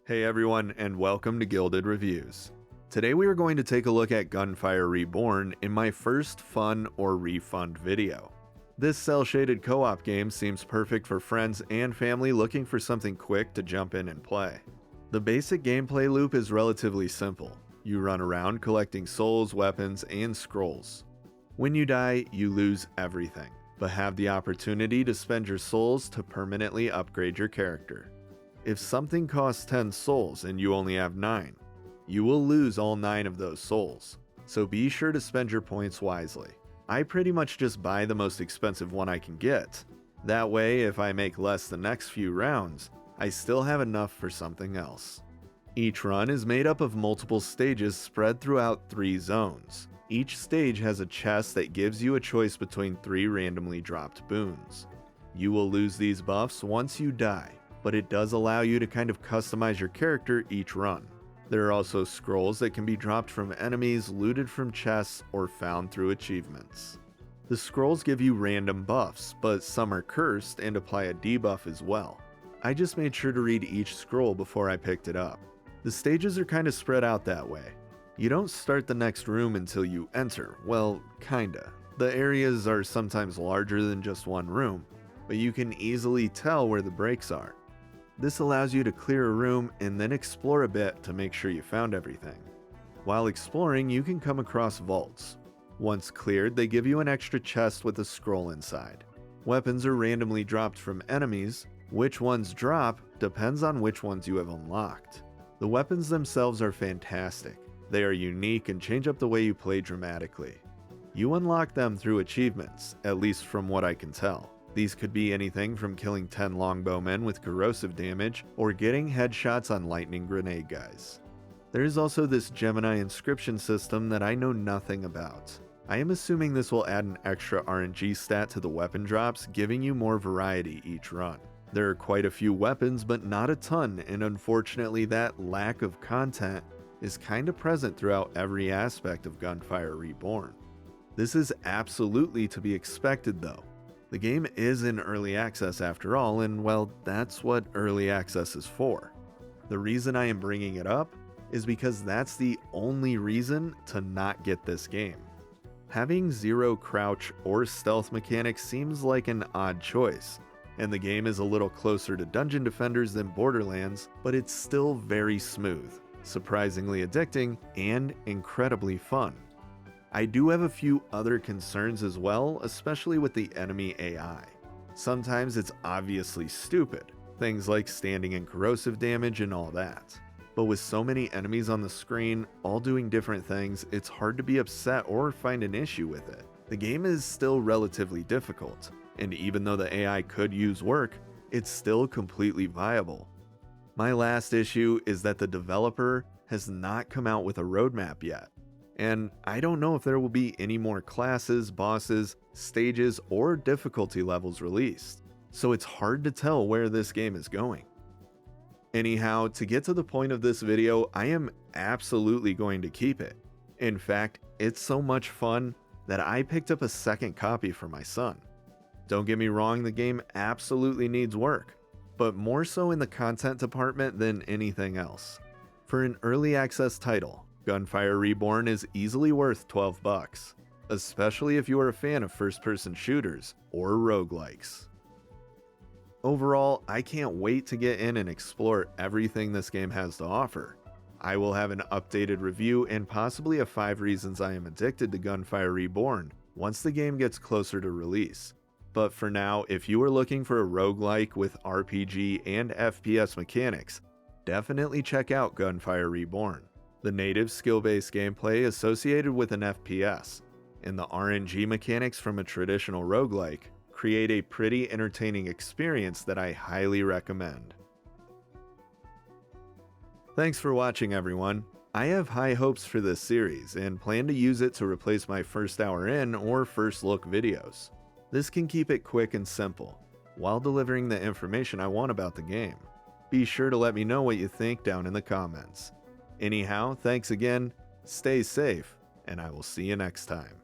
Hey everyone, and welcome to Gilded Reviews. Today we are going to take a look at Gunfire Reborn in my first fun or refund video. This cel-shaded co-op game seems perfect for friends and family looking for something quick to jump in and play. The basic gameplay loop is relatively simple. You run around collecting souls, weapons, and scrolls. When you die, you lose everything, but have the opportunity to spend your souls to permanently upgrade your character. If something costs 10 souls and you only have 9, you will lose all 9 of those souls, so be sure to spend your points wisely. I pretty much just buy the most expensive one I can get. That way, if I make less the next few rounds, I still have enough for something else. Each run is made up of multiple stages spread throughout 3 zones. Each stage has a chest that gives you a choice between 3 randomly dropped boons. You will lose these buffs once you die, but it does allow you to kind of customize your character each run. There are also scrolls that can be dropped from enemies, looted from chests, or found through achievements. The scrolls give you random buffs, but some are cursed and apply a debuff as well. I just made sure to read each scroll before I picked it up. The stages are kind of spread out that way. You don't start the next room until you enter, well, kinda. The areas are sometimes larger than just one room, but you can easily tell where the breaks are. This allows you to clear a room and then explore a bit to make sure you found everything. While exploring, you can come across vaults. Once cleared, they give you an extra chest with a scroll inside. Weapons are randomly dropped from enemies. Which ones drop depends on which ones you have unlocked. The weapons themselves are fantastic. They are unique and change up the way you play dramatically. You unlock them through achievements, at least from what I can tell. These could be anything from killing 10 longbowmen with corrosive damage or getting headshots on lightning grenade guys. There is also this Gemini inscription system that I know nothing about. I am assuming this will add an extra RNG stat to the weapon drops, giving you more variety each run. There are quite a few weapons, but not a ton, and unfortunately that lack of content is kinda present throughout every aspect of Gunfire Reborn. This is absolutely to be expected though. The game is in early access after all, and well, that's what early access is for. The reason I am bringing it up is because that's the only reason to not get this game. Having zero crouch or stealth mechanics seems like an odd choice, and the game is a little closer to Dungeon Defenders than Borderlands, but it's still very smooth, surprisingly addicting, and incredibly fun. I do have a few other concerns as well, especially with the enemy AI. Sometimes it's obviously stupid, things like standing and corrosive damage and all that. But with so many enemies on the screen, all doing different things, it's hard to be upset or find an issue with it. The game is still relatively difficult, and even though the AI could use work, it's still completely viable. My last issue is that the developer has not come out with a roadmap yet. And I don't know if there will be any more classes, bosses, stages, or difficulty levels released, so it's hard to tell where this game is going. Anyhow, to get to the point of this video, I am absolutely going to keep it. In fact, it's so much fun that I picked up a second copy for my son. Don't get me wrong, the game absolutely needs work, but more so in the content department than anything else. For an early access title, Gunfire Reborn is easily worth $12, especially if you are a fan of first-person shooters or roguelikes. Overall, I can't wait to get in and explore everything this game has to offer. I will have an updated review and possibly a 5 reasons I am addicted to Gunfire Reborn once the game gets closer to release. But for now, if you are looking for a roguelike with RPG and FPS mechanics, definitely check out Gunfire Reborn. The native skill-based gameplay associated with an FPS, and the RNG mechanics from a traditional roguelike create a pretty entertaining experience that I highly recommend. Thanks for watching everyone. I have high hopes for this series and plan to use it to replace my first hour in or first look videos. This can keep it quick and simple, while delivering the information I want about the game. Be sure to let me know what you think down in the comments. Anyhow, thanks again, stay safe, and I will see you next time.